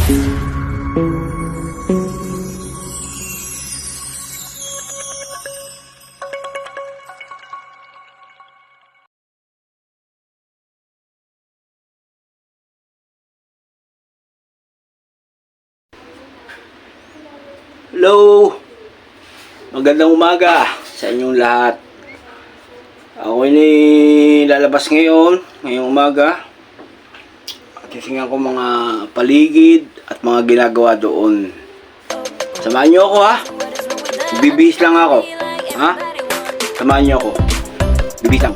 Hello! Magandang umaga sa inyong lahat. Ako lalabas ngayong umaga. At titingnan ko mga paligid at mga ginagawa doon. Samahan niyo ako, ha? Bibihis lang ako. Ha? Samahan niyo ako. Bibihis lang.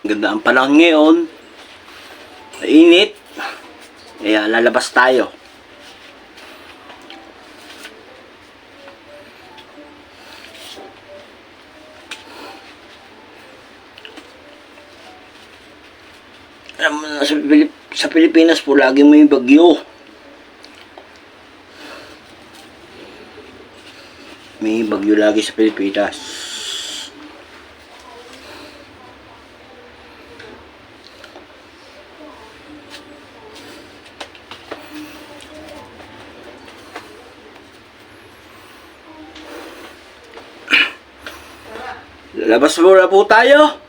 Ganda ang panahon ngayon. Mainit. Kaya lalabas tayo. Sa Pilipinas po lagi may bagyo. May bagyo lagi sa Pilipinas. Labas muna po tayo.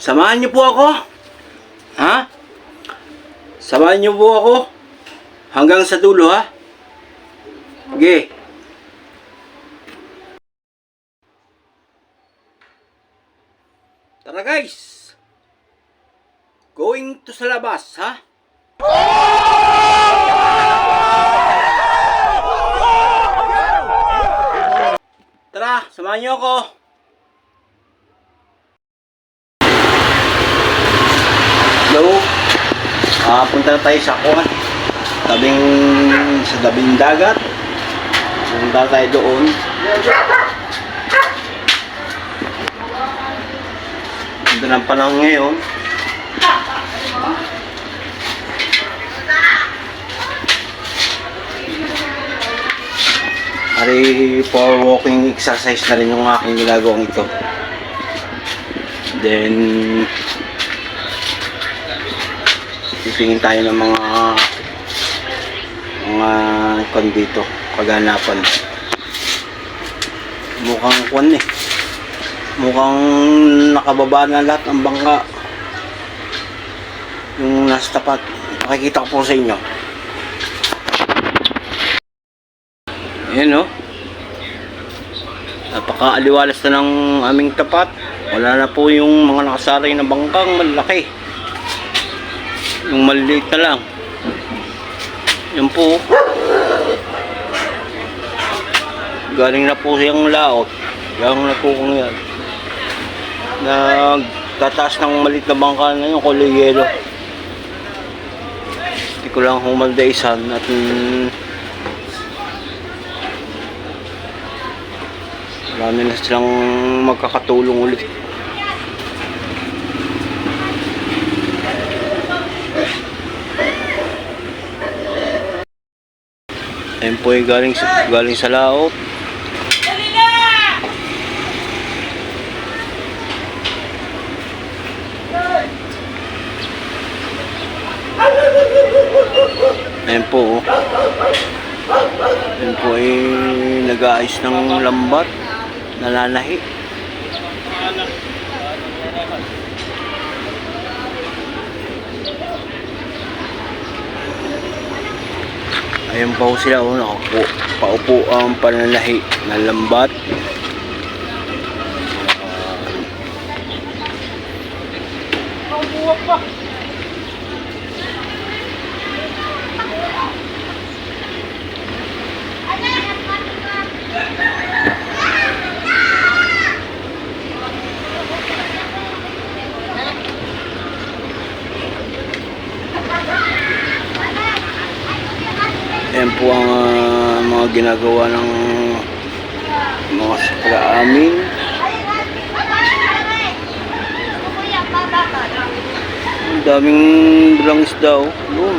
Samahan niyo po ako. Ha? Samahan niyo po ako. Hanggang sa dulo, ha? Sige. Tara guys. Going to sa labas, ha? Tara, samahan niyo ako. Hello. Punta na tayo sa tabing dagat. Punta tayo doon. Ganda ng panahon ngayon. Ari, for walking exercise na rin yung aking ginagawang ito. Then titingin tayo ng mga ikon dito, kaganapan. Mukhang mukhang nakababa na lahat ng bangka yung nasa tapat. Pakikita ko po sa inyo. Ayan, oh. Napaka-aliwalas na ng aming tapat. Wala na po yung mga nakasaray na bangkang malaki. Yung maliliit na lang. Yan po. Galing na po siyang laot. Galing na po kung yan. Nagtataas ng maliit na bangka na yung kulay yelo. Hindi ko lang humaldaisan at marami na silang magkakatulong ulit. Ayun po ay galing sa laot. po. Oh. Yan po ay nag-aayos ng lambat. Nalalahi. Ayan po sila. Oh, nakapo. Paupo ang panalahi ng lambat. Buwak pa. Ayan po ang mga ginagawa ng mga sakla amin. Ang daming dalang isda. Oh. Doon.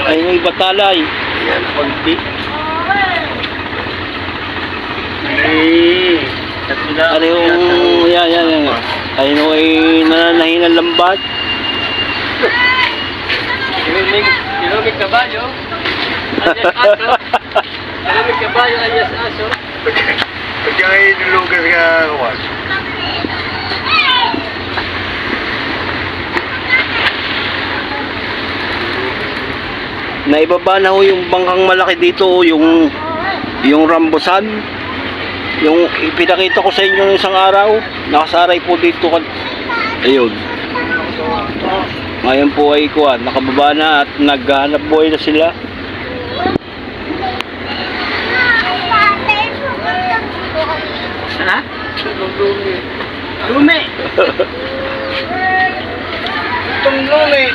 Ay, may batalay. Yan, konti. Ay, tatlo. Ano yung, yan. Ay, no, ay nananahin ng lambat. Ilumig kabayo. Alias aso. Ilumig kabayo, alias aso. Pagka kayo nulugas ka, kawan. Naibaba na ho yung bangkang malaki dito, yung rambusan. Yung ipinakita ko sa inyo ng isang araw, nakasaray po dito. Ayun. Ngayon po ay kuwan, nakababa na at naghahanap buhay na sila. Ha? Lumi. Itong lumi.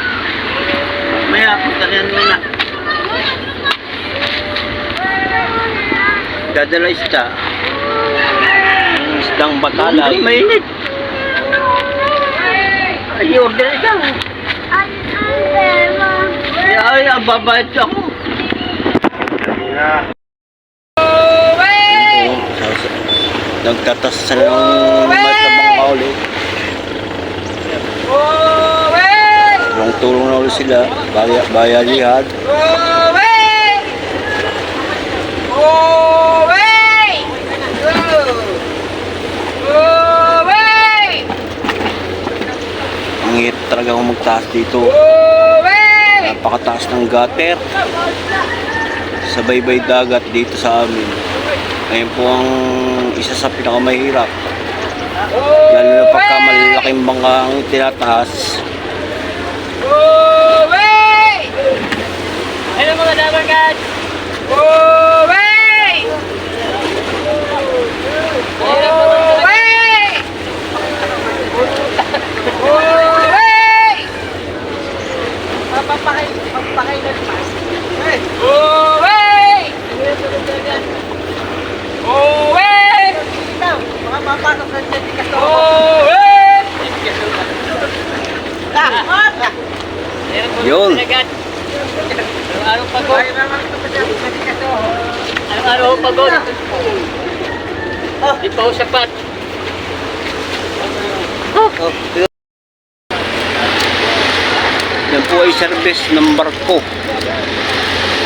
Maya, pagkalian mo na. Dadala isda. Yung isdang batalay. Mainit. Ay, order ikaw. Ay, babayad ako. Nagtatas sa ng matabang kauli. Tulong na ulit sila. Bayalihad. Ang hirap talaga kung magtaas dito. Napakataas ng gutter. Sa baybay dagat dito sa amin. Ayun po ang isa sa pinakamahirap. Lalo na pagka malalaking bangka ang tinataas. Hello mga dabarkad! Papakay na pas. Mga papasok na dyan, tikas to. Yun. Araw-araw pagod. Araw-araw pagod. Di pa ako sapat. Yan po ay service ng barko.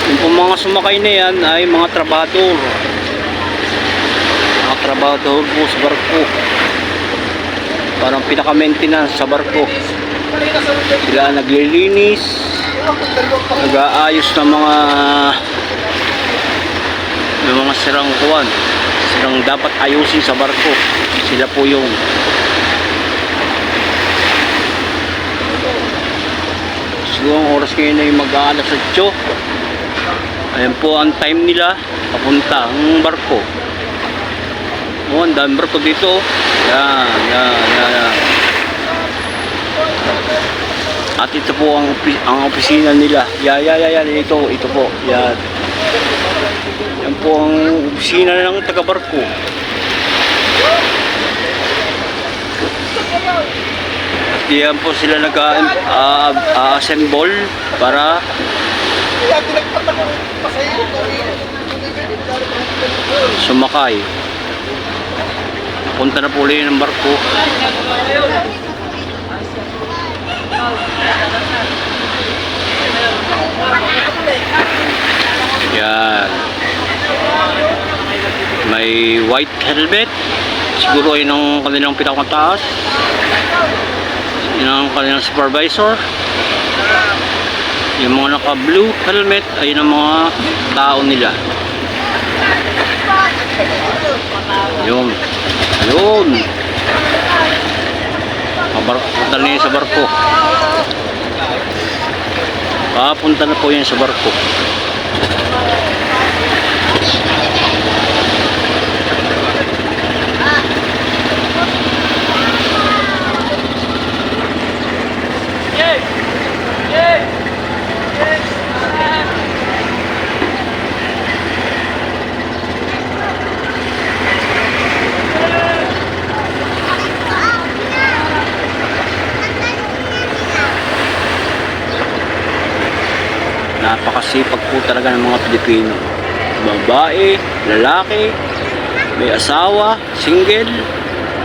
Yung po mga sumakay na yan ay mga trabador. Mga trabador po sa barko. Parang pinaka-maintenance sa barko. Sila naglilinis, nag-aayos ng mga sirang kuwan. Sirang dapat ayusin sa barko. Sila po yung siguro ang oras ngayon ay mag-aalas 8. Ayan po ang time nila papunta ang barko. Oh, ang daming barko dito. Yan. At ito po ang opisina nila. Yan. Ito po. Yan. Yan po ang opisina ng taga-barko. Diyan po sila nag-assemble para sumakay. Punta na po ulit ng barko. Yan. May white helmet. Siguro ay ng kanilang pinakamataas. Yun ang kanilang supervisor. Yung mga naka-blue helmet ay ng mga tao nila. Yun. Yun. Punta na yun sa barko. Papunta na po yun sa barko. Napakasipag po talaga ng mga Pilipino. Babae, lalaki, may asawa, single.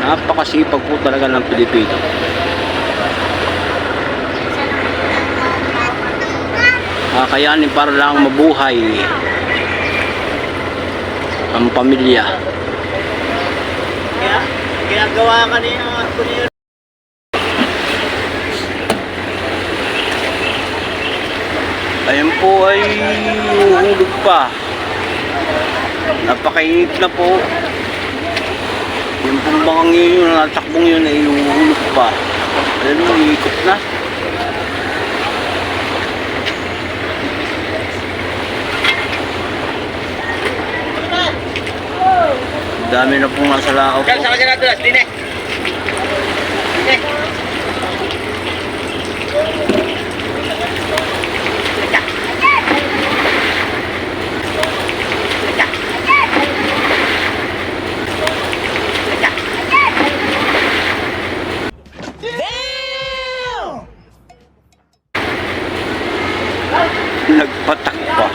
Napakasipag po talaga ng Pilipino. Kakayanin para lang mabuhay ang pamilya. Kaya, ginagawa kanina ako niya. Ayan po ay uhulog pa. Napakainit na po. Yung pumbangang yun, natakbong yun ay uhulog pa. Ayan mo, iikot na. Dami na pong nasa lao po. Sa kasi natin, Dine. Nagpatak pa.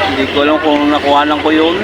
Hindi ko alam kung nakuha lang ko yun.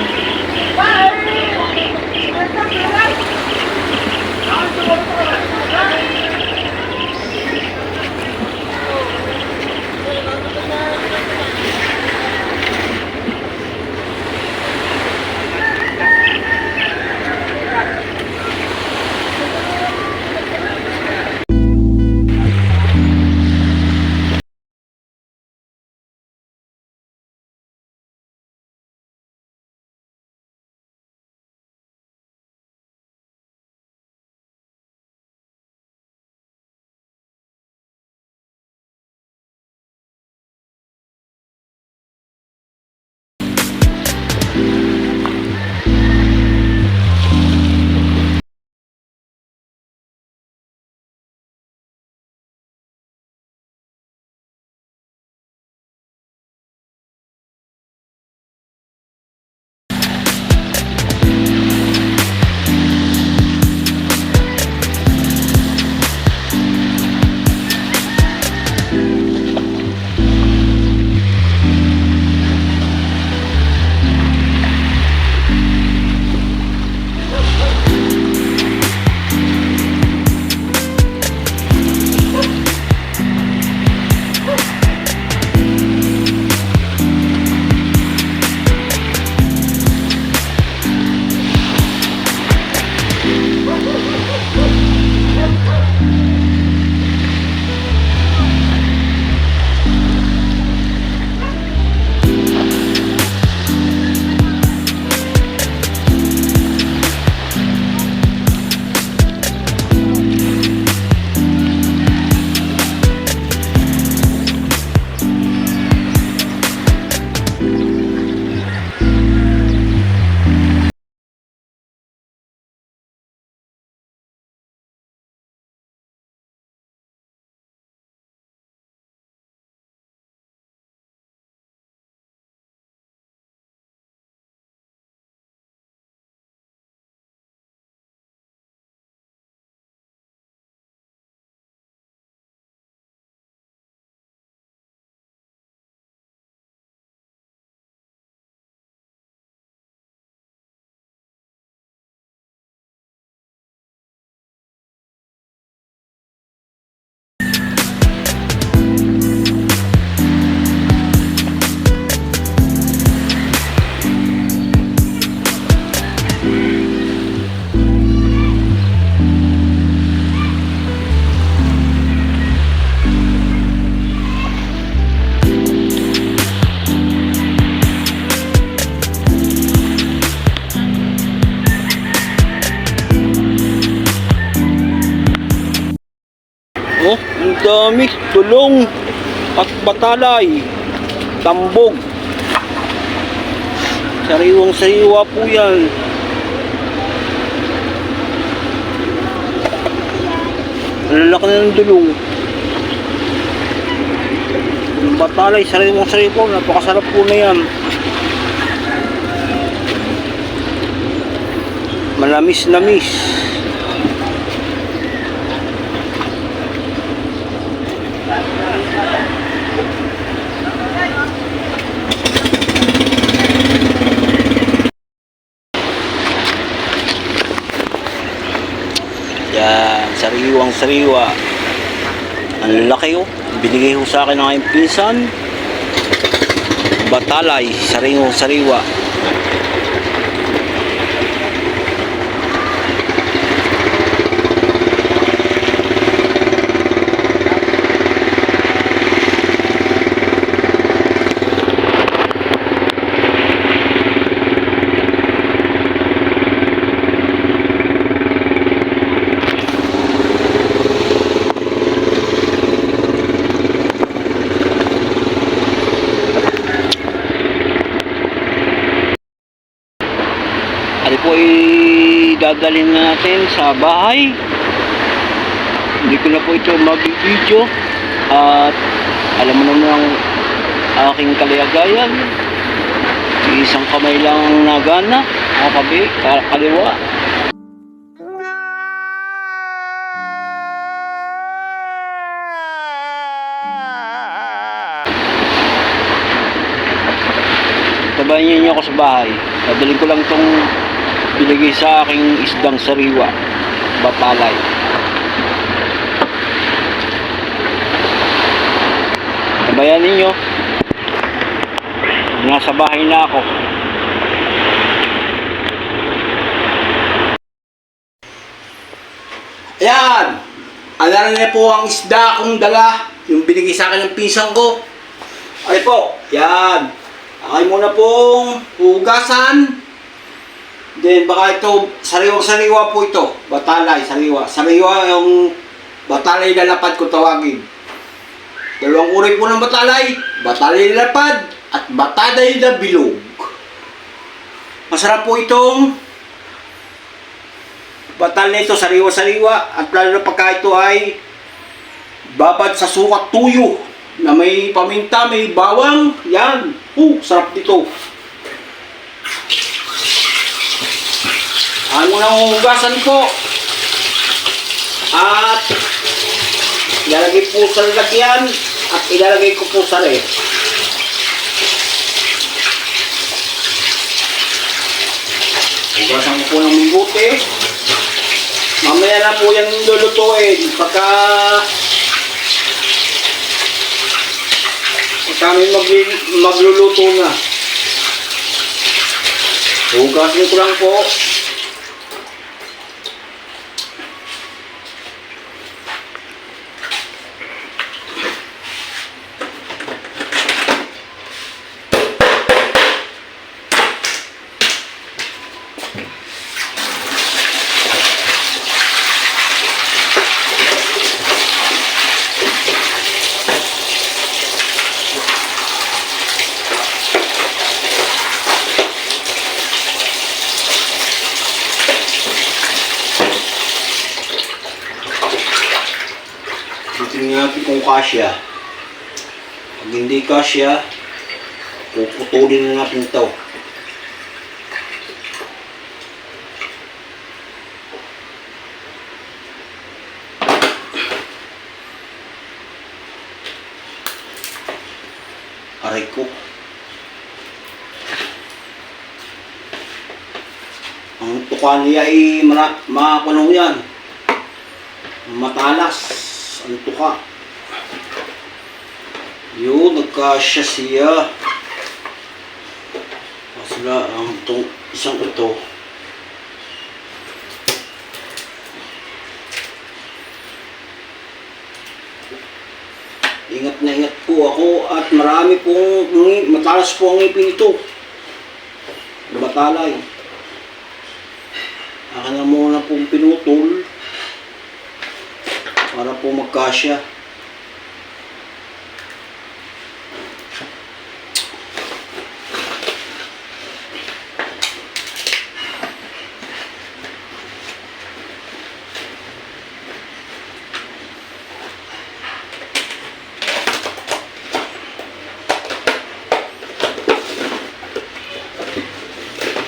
Oh, ang dami. Tulong at batalay. Tambog. Sariwang sariwa po yan. Ang lalaki na ng dulong. Yung batalay, sariwang sariwa. Napakasarap po na yan. Malamis-lamis. Yan, sariwang sariwa. Ang laki oh. Binigay ho sa akin ng aking pinsan. Batalay, sariwang sariwa. Ano po dadalhin natin sa bahay. Hindi ko na po ito mag-video at alam mo naman ang aking kalagayan. Isang kamay lang ang nagana, kakabi, kaliwa. Tabayan niyo ako sa bahay. Dadalhin ko lang itong binigay sa aking isdang sariwa, batalay. Tabayan ninyo. Nasa bahay na ako. Ayan! Alaran niya po ang isda kong dala. Yung binigay sa akin ng pinsan ko. Ay po, yan. Ay muna pong hugasan. Then baka ito, sariwang-sariwa po ito. Batalay, sariwa. Sariwa yung batalay na lapad ko tawagin. Dalawang uri po ng batalay. Batalay na lapad at batalay na bilog. Masarap po itong batal na ito, sariwa-sariwa. At lalo na pagka ito ay babad sa sukat tuyo na may paminta, may bawang. Yan. Sarap dito. Ano nang hugasan po. At ilalagay po sa lalagyan at ilalagay ko po sa ref. Hugasan ko po ng mabuti. Mamaya na po yan lulutuin. Pagka kami magluluto na. Hugasin ko lang po. Tingnan natin kung kasya. Pag hindi kasya, puputulin na natin ito. Aray ko. Ang tuka niya ay makakunaw yan. Matalas. Ang tuka. Yun, nagkasya siya. Masala ang itong isang ito. Ingat na ingat po ako at marami pong matalas po ang ngipin ito. Batalay. Akin na muna pong pinutol. para po magkasya.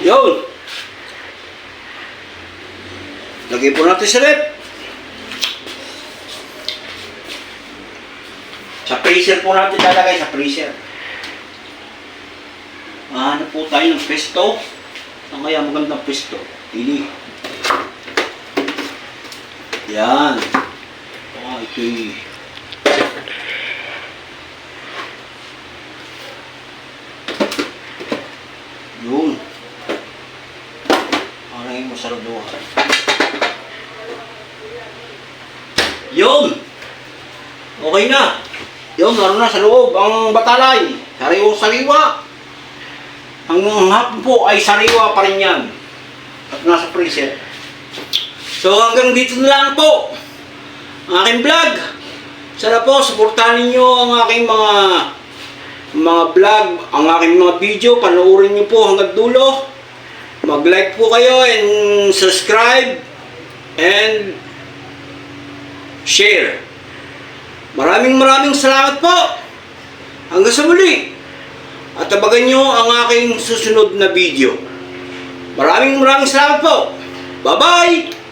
Yun! Lagay po natin sa rep. Sa freezer po natin lalagay, sa freezer. Ano po tayo ng pesto? Ang kaya magandang pesto? Pili. Yan. Ito'y yun. Parang yung masaraduhan. Yun! Okay na. Yun, naroon na sa loob ang batalay. Sariwa-sariwa. Ang hapon po ay sariwa pa rin yan. At nasa freezer. So hanggang dito na lang po ang aking vlog. Sana po, suportahan ninyo ang aking mga vlog, ang aking mga video. Panoorin nyo po hanggang dulo. Mag-like po kayo and subscribe and share. Maraming salamat po. Hanggang sa muli. At tabagan nyo ang aking susunod na video. Maraming salamat po. Bye-bye!